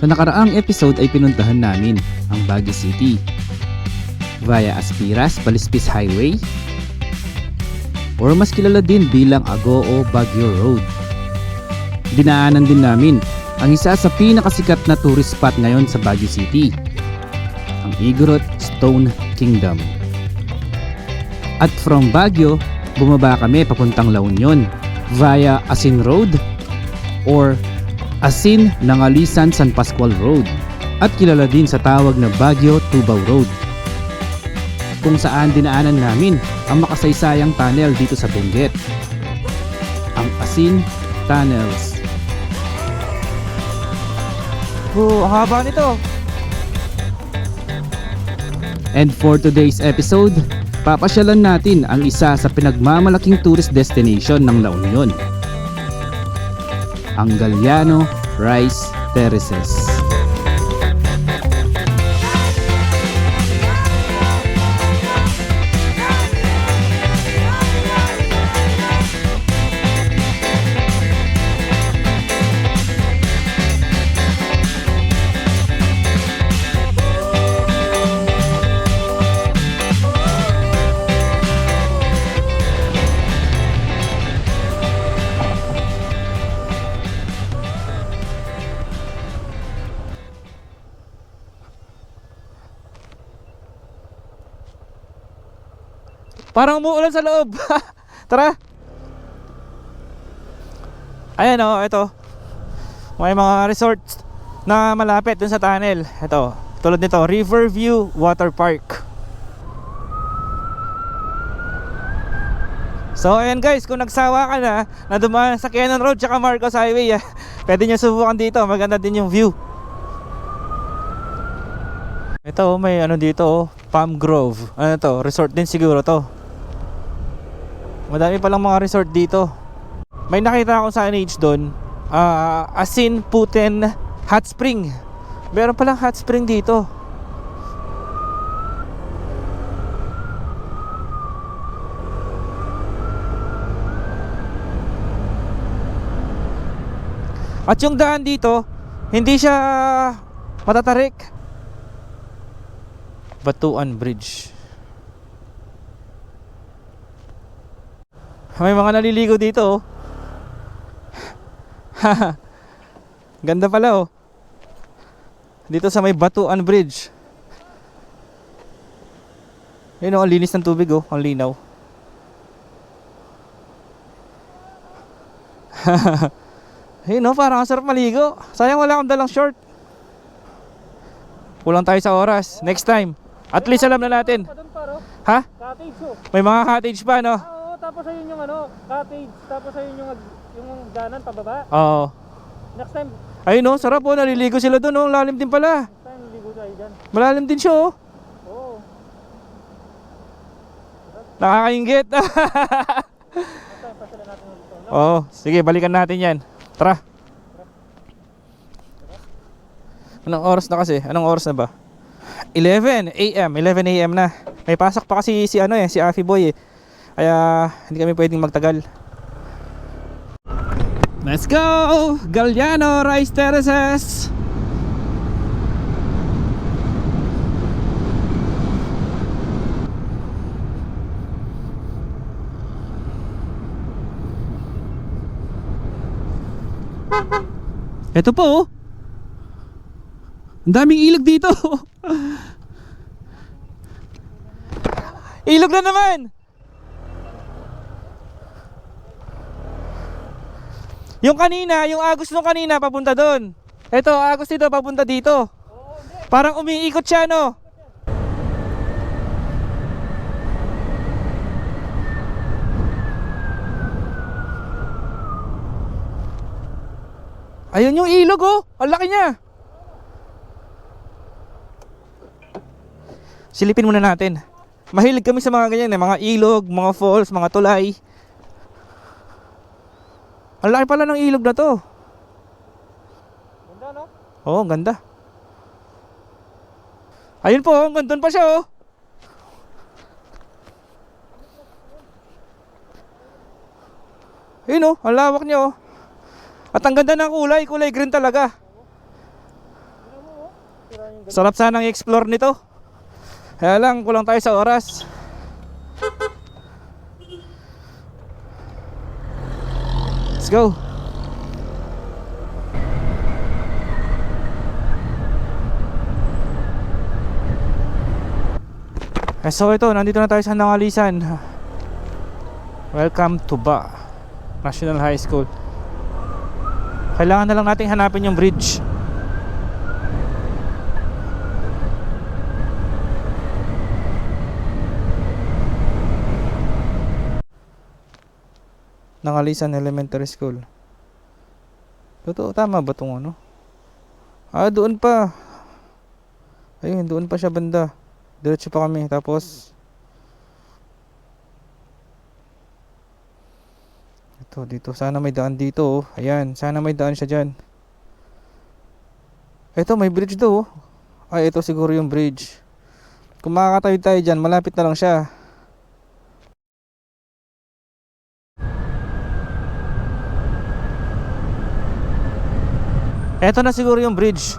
Sa nakaraang episode ay pinuntahan namin ang Baguio City via Aspiras Palispis Highway or mas kilala din bilang Agoo Baguio Road. Dinaanan din namin ang isa sa pinakasikat na tourist spot ngayon sa Baguio City, ang Igorot Stone Kingdom. At from Baguio, bumaba kami papuntang La Union via Asin Road or Asin Nangalisan San Pascual Road at kilala din sa tawag na Baguio Tubaw Road, kung saan dinaanan namin ang makasaysayang tunnel dito sa Benguet, ang Asin Tunnels. Ang haba nito. And for today's episode, papasyalan natin ang isa sa pinagmamalaking tourist destination ng La Union, ang Galiano Rice Terraces. Parang umuulan sa loob. Tara. Ayan o, ito. May mga resorts na malapit dun sa tunnel. Ito, tulad nito, Riverview Water Park. So ayan guys, kung nagsawa ka na dumaan sa Cannon Road tsaka Marcos Highway, pwede nyo subukan dito. Maganda din yung view. Ito, may ano dito, Palm Grove. Ano to, resort din siguro to. Madami palang mga resort dito. May nakita akong signage doon, Asin Puten Hot Spring. Meron palang hot spring dito. At yung daan dito, hindi siya matatarik. Batuan Bridge. May mga naliligo dito. Ganda pala oh. Dito sa may Batuan Bridge. Yun oh, ang linis ng tubig oh, ang linaw. Yun oh, parang ang sarap maligo. Sayang wala akong dalang short. Kulang tayo sa oras. Next time. At least alam na natin. Ha? Cottage oh. May mga cottage pa no? Oo, tapos ayun yung ano, cottage, tapos ayun yung ganan pababa. Oo. Next time, Ayun no, sarap oh, naliligo sila doon oh, lalim din pala. next time ligo tayo dyan. Malalim din siya oh. Oo. Nakakaingit. Next time, pasala natin dito. No? Oo, sige, balikan natin yan. Tara. Anong oras na kasi? Anong oras na ba? 11 AM. 11 AM na. May pasok pa kasi si ano si Afi Boy eh. Kaya hindi kami pwedeng magtagal. Let's go! Galiano Rice Terraces! Ito po oh. Ang daming ilog dito. Ilog na naman! Yung kanina, yung agos nung kanina papunta doon. Ito, agos dito papunta dito. Parang umiikot siya no. Ayun yung ilog oh, ang laki niya. Silipin muna natin. Mahilig kami sa mga ganyan mga ilog, mga falls, mga tulay. Ang laki pala ng ilog na to. Ganda no? Oo, ang ganda. Ayun po, hanggang doon pa siya oh. Ayun oh, ang lawak niya oh. At ang ganda ng kulay, kulay green talaga. Sarap sanang i-explore nito. Kaya lang, kulang tayo sa oras. Let's go. So ito, nandito na tayo sa Nangalisan. Welcome to Ba National High School. Kailangan na lang nating hanapin yung bridge. Nangalisan Elementary School. Totoo, tama ba itong ano? Ah, doon pa. Ayun, doon pa siya banda. Diretso pa kami. Tapos ito, dito. Sana may daan dito, oh. Ayan, sana may daan siya dyan. Ito, may bridge do, oh. Ay, ito siguro yung bridge. Kung makakatawid tayo dyan, malapit na lang siya. Ito na siguro yung bridge.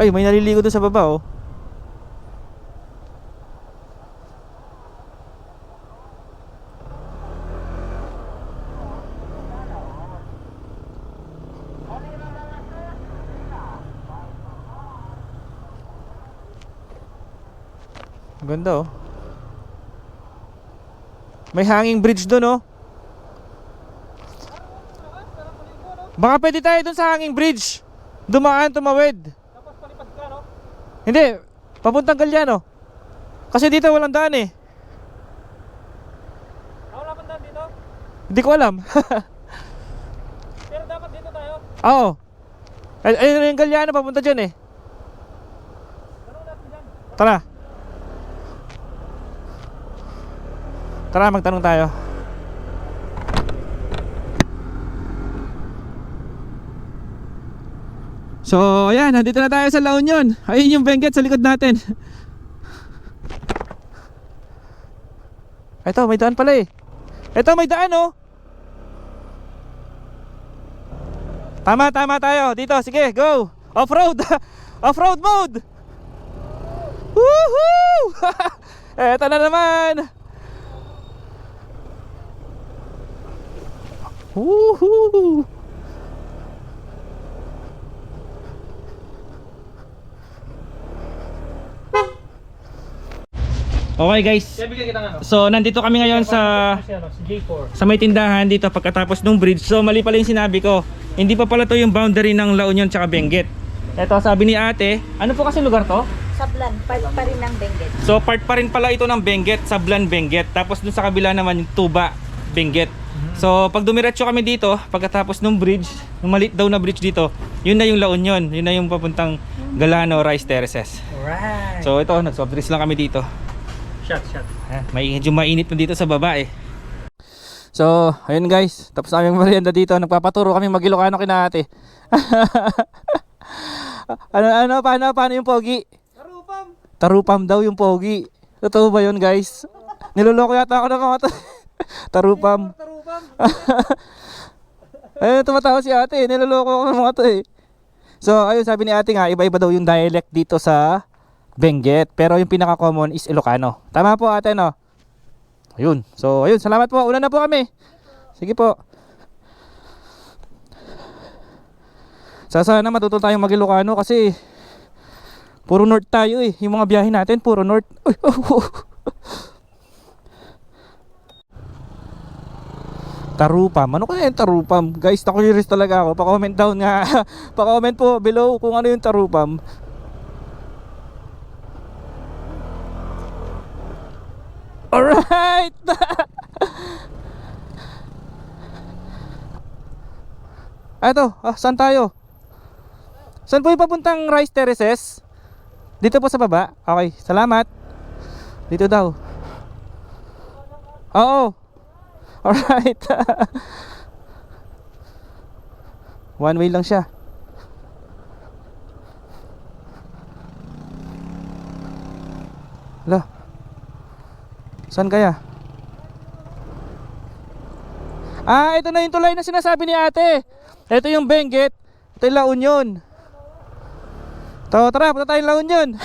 Ay, may naliligo doon sa baba, oh. Ganda, oh. May hanging bridge doon, oh. Baka pwede tayo doon sa hanging bridge. Dumaan, tumawid. Tapos palipad ka, no? Hindi, papuntang Galyano. Kasi dito walang daan eh. Wala pang daan dito? Hindi ko alam. Pero dapat dito tayo. Oo. Ayun yung Galyano, papunta dyan eh. Tanong natin dyan. Tara. Tara, magtanong tayo. So, ayan, nandito na tayo sa La Union. Ayun yung Benguet sa likod natin. Ito, may daan pala eh. Ito, may daan, oh. Tama tayo. Dito, sige, go. Off-road. Off-road mode. Woohoo! Eto na naman. Woohoo! Okay guys, Kaya bigyan kita ng ano? so nandito kami ngayon sa Si J4. may tindahan dito pagkatapos ng bridge. So mali pala yung sinabi ko. Hindi pa pala to yung boundary ng La Union tsaka Benguet. Ito sabi ni ate, ano po kasi lugar to? Sablan, part pa rin ng Benguet. So part pa rin pala ito ng Benguet, Sablan, Benguet. Tapos dun sa kabila naman yung Tuba, Benguet. So pag dumiretso kami dito, pagkatapos ng bridge, yung maliit daw na bridge dito, yun na yung La Union. Yun na yung papuntang Galano, Rice Terraces. Alright. So ito, nag-soft drinks lang kami dito. Shot. Medyo mainit na dito sa baba eh. So, ayun guys, tapos aming merienda dito. Nagpapaturo kami mag-Ilocano kina ate. Paano yung pogi? Tarupam daw yung pogi. Totoo ba yun guys? Niloloko yata ako ng mga to. Tarupam. Ayun, tumatawa si ate. Niloloko ako ng mga to eh. So, ayun, sabi ni ate nga, iba-iba daw yung dialect dito sa Benguet, pero yung pinaka-common is Ilocano. Tama po ate, no? Ayun. So, ayun, salamat po. Una na po kami. Sige po. Sana matuto tayong mag-Ilocano kasi puro north tayo eh. Yung mga biyahe natin, puro north. Tarupam. Ano kaya yung Tarupam? Guys, na-curious talaga ako. Pa-comment down nga. Pa-comment po below kung ano yung Tarupam. Alright! Eto, saan tayo? Saan po yung papuntang Rice Terraces? Dito po sa baba? Okay, salamat. Dito daw. Oo. Alright. One way lang siya. Hala. Saan kaya? Ito na yung tulay na sinasabi ni ate. Ito yung Benguet. Ito yung La Union. Tara, punta tayo La Union.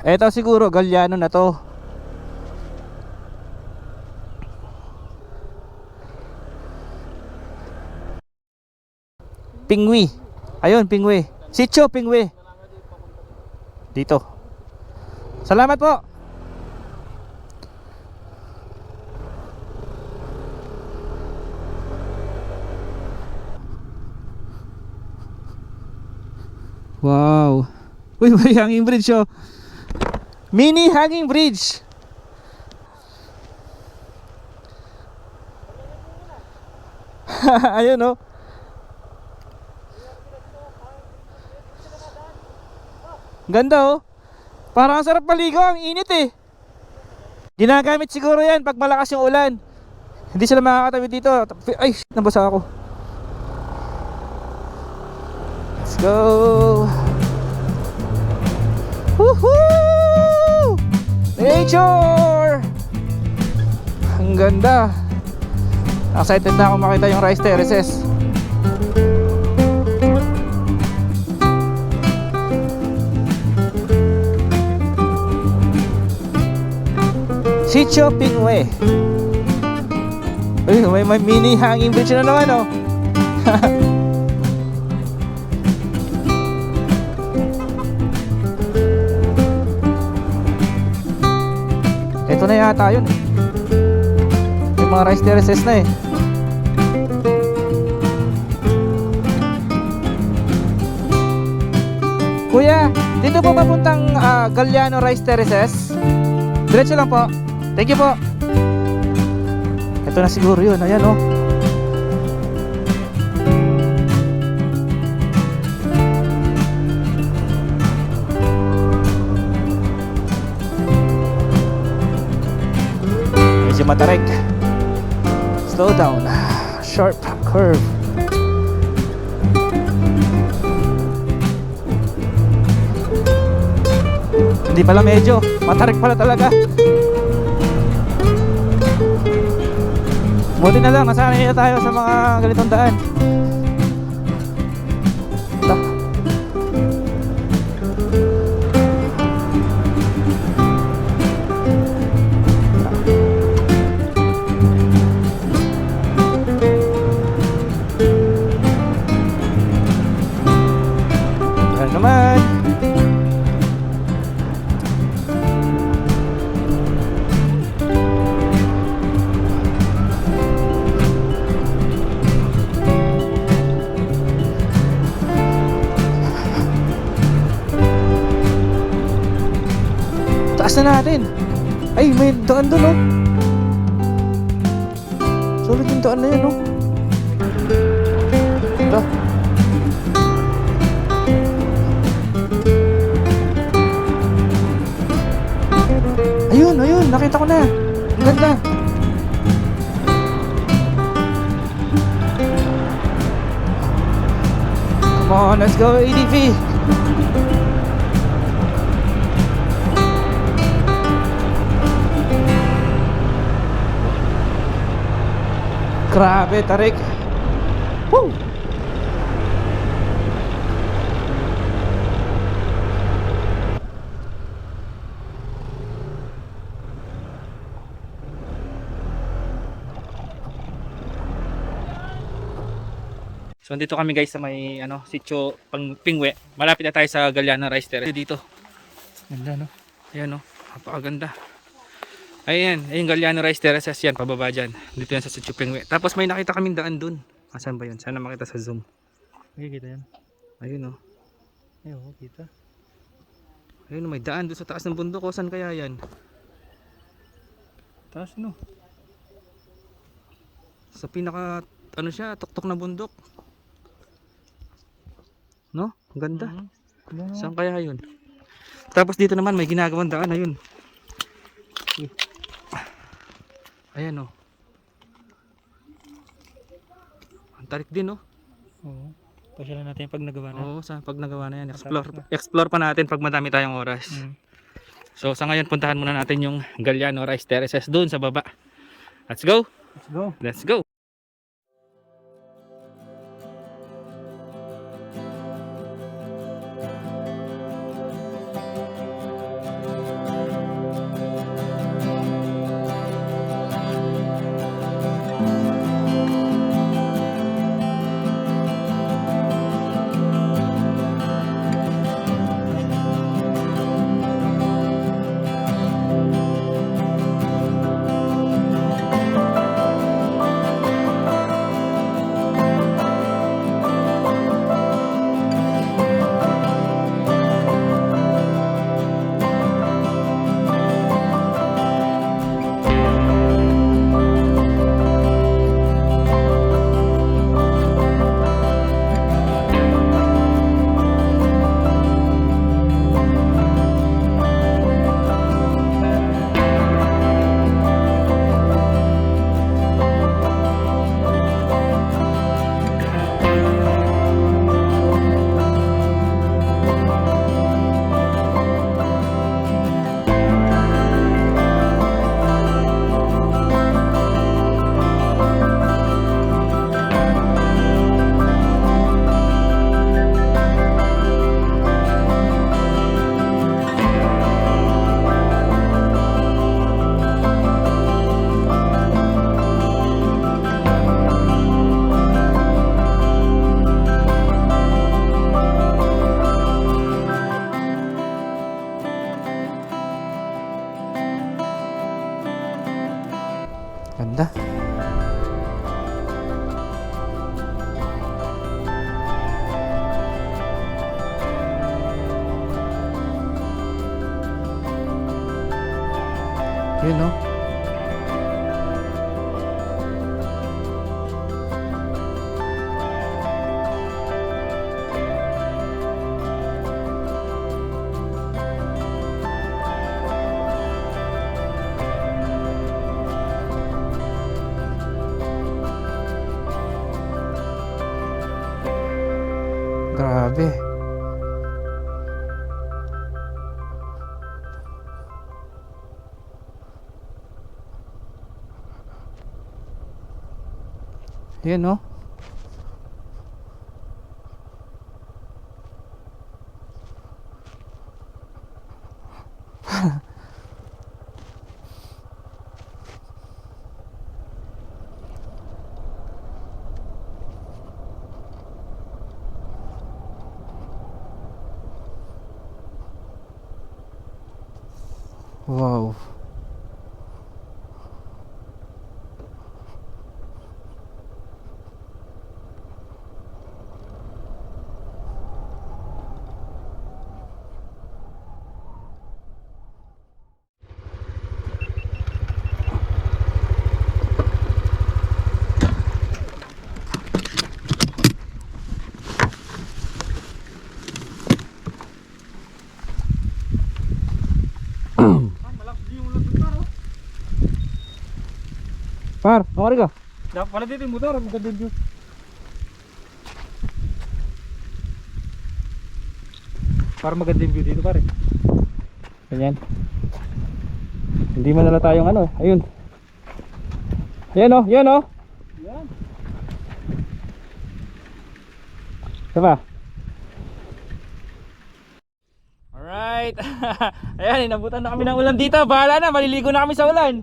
Eto siguro Galliano na to. Pingwi. Ayun, Pingwi. Sitio Pingwi. Dito. Salamat po. Wow. Uy, may hanging bridge oh. Mini hanging bridge. Ayun oh. Ganda oh. Parang ang sarap maligo, ang init eh. Ginagamit siguro yan pag malakas yung ulan. Hindi sila makakatawid dito. Ay, nabasa ako. Let's go. Woohoo! Nature! Ang ganda. Excited na ako makita yung rice terraces. Sitio Pingwe. Uy, may mini hanging bridge na naman oh. Ito na yata yun eh. May mga rice terraces na eh. Kuya, dito po papuntang Galliano Rice Terraces. Diretso lang po. Thank you po. Ito na siguro yun. Ayan oh. Medyo matarik. Slow down. Sharp curve. Hindi pala medyo. Matarik pala talaga. Buti na lang, nasanay na tayo sa mga ganitong daan. Ito. Ayan naman. Taas na natin. Ay, may daan doon oh. Sulit yung daan na yun oh. Ito. Ayun, ayun, nakita ko na. Ang ganda. Come on, let's go ADV. Grabe, tarik. Woo! So andito kami guys sa may sitio Pingwe. Malapit na tayo sa Galliano Rice Terrace dito. Ganda no. Ayan no. Napakaganda. Ayan, ayun Galliano Rice Terraces yan, pababa dyan. Dito yan sa Sitio Pingwe. Tapos may nakita kaming daan dun. Asan ba yun? Sana makita sa zoom. Makikita yan. Ayun o. Ayun, kita. Ayun, may daan dun sa taas ng bundok. O, saan kaya yan? Taas no. Sa pinaka, siya, tuktok na bundok. No? Ang ganda. Saan kaya yun? Tapos dito naman may ginagawang daan. Ayun. Ayan o. Ang tarik din o. Oo. Pasyalan natin pag nagawa na. Oo, sa pag nagawa na yan, explore pa natin pag madami tayong oras. So sa ngayon puntahan muna natin yung Galliano Rice Terraces doon sa baba. Let's go. Let's go. Let's go. Ganda. Yun no. Grabe. Yan no. Wow. Par, okay ka? Dapat pala dito yung motor. Maganda yung view. Para maganda yung view dito pare. Ganyan. Hindi man nala tayong ano, ayun. Ayan oh, yan oh. Yan. Diba? Alright. Ayan, inabutan na kami ng ulan dito. Bahala na, maliligo na kami sa ulan.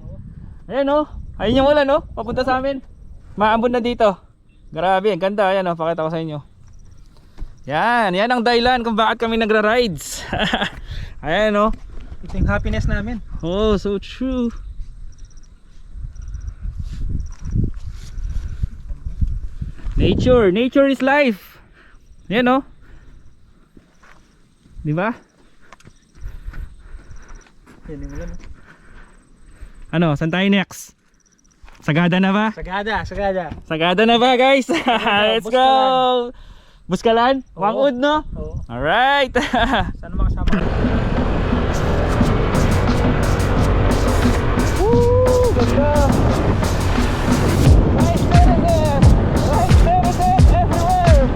Ayan oh. Ayun yung ulan oh. Papunta sa amin. Maambon na dito. Grabe, ang ganda. Ayan oh, pakita ko sa inyo. Yan ang dahilan kung bakit kami nagra-rides. Ayan oh. Ito yung happiness namin. Oh, so true. Nature is life. Yan oh. Di ba? Yan yung ulan. Ano, saan tayo next? Sagada na ba? Sagada. Sagada na ba, guys? Let's go. Buskalan? Oo. Wangud no? Oo. Alright. Sana makasama ka. Woo! Ganda! Rice terraces! Rice terraces everywhere!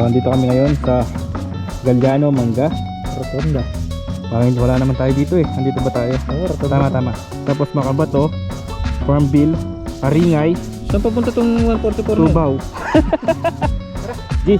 andito kami ngayon sa Galliano Manga Rotonda. Parang wala naman tayo dito eh. Andito ba tayo? Oo, Rotonda. Tama. Tapos Makabato, Farmville, Aringay, Saan papunta tong 144 na? Tubaw. G.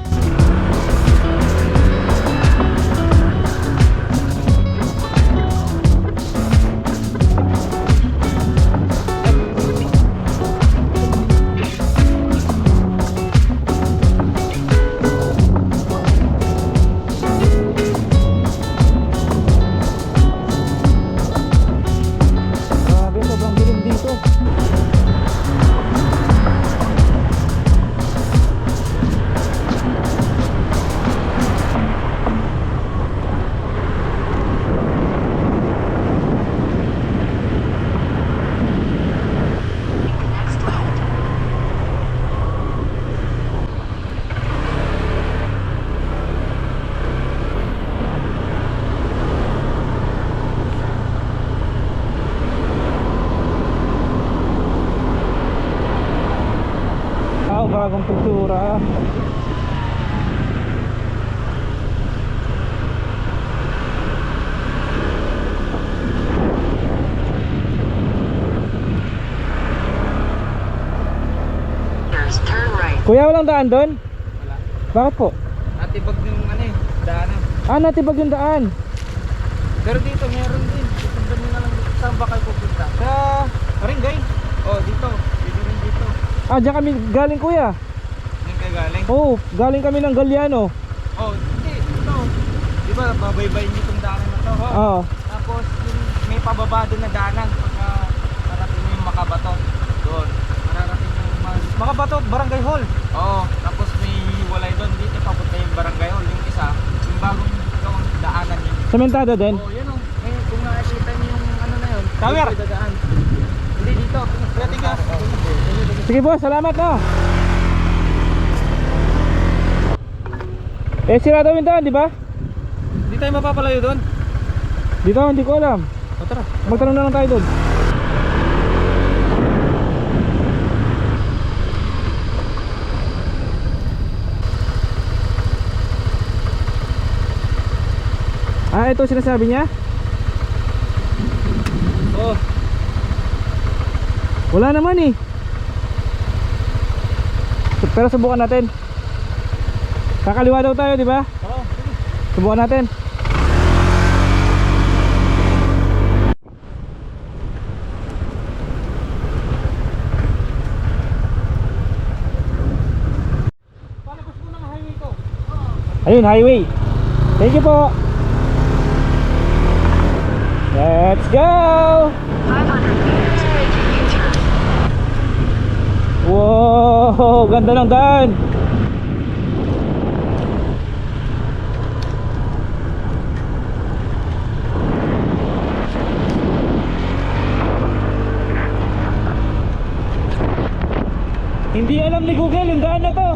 Grabe, sobrang dilim dito. Bagong kultura. Turn right. Kuya, walang daan doon? Wala. Bakit po? Natibag yung ano eh, daanan. Natibag yung daan. Pero dito meron din. Susundan nyo na lang dito. Saan ba kayo pupunta? Sa Ringay. Oh, dito. Dito rin dito. Diyan kami galing kuya. Diyan kayo galing? Oo, galing kami ng Galliano. Oh, hindi. Dito. Di ba, babaybayin nyo itong daanan na to. Ho? Oo. Tapos yung may pababa doon na daanan. Pagka marating nyo yung Makabato. Doon. Mararating nyo yung Makabato, Barangay Hall. Oo. Tapos may hiwalay doon. Dito papunta yung Barangay Hall. Yung isa, yung bagong gawang daanan yun. Sementado din. Oh, yan oh. Eh, kung nakikita niyo yung ano na yun. Tower! Dito dadaan. Hindi dito. Kaya tingnan. Sige boss, salamat no. Sirado yung daan, di ba? Hindi tayo mapapalayo doon. Dito, hindi ko alam. O tara. Magtanong na lang tayo doon. Ito sinasabi niya? Oh. Wala naman eh. Pero subukan natin. Kakaliwa daw tayo, di ba? Oo. Subukan natin. Palabas mo ng highway ko. Ayun, highway. Thank you po. Let's go! 500 meters, make a U-turn. Wow, ganda ng daan. Hindi alam ni Google yung daan na to.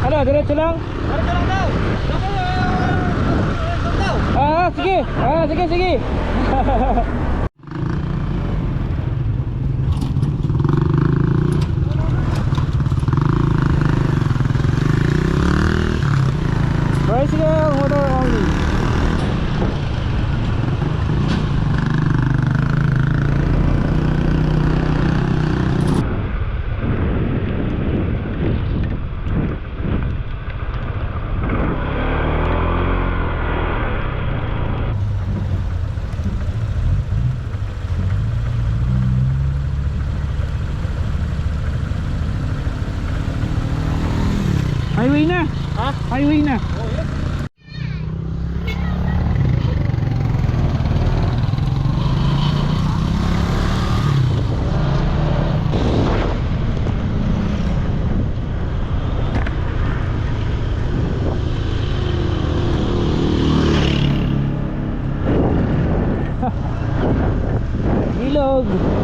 Ano, diretso lang? Diretso lang daw. Sige. Sige. Bicycle motor only. tulog.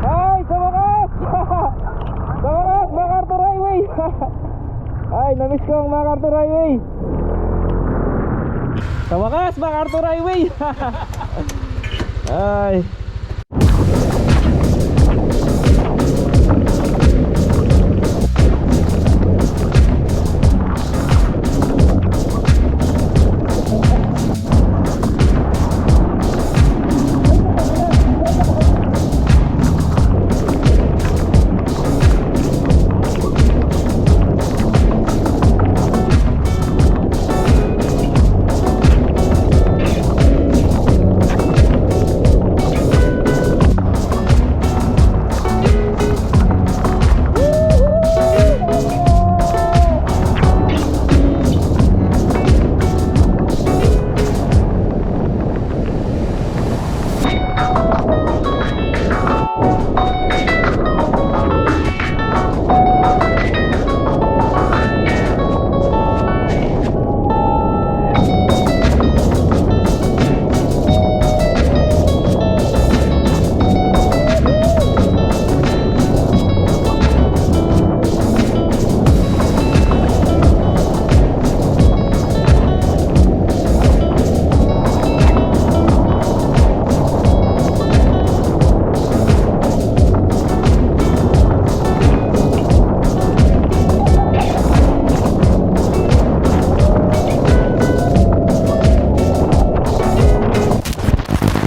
Ay, sa wakas! Sa wakas, MacArthur Highway! Ay, namiss ko ang MacArthur Highway! Sa wakas, MacArthur Highway! Ay,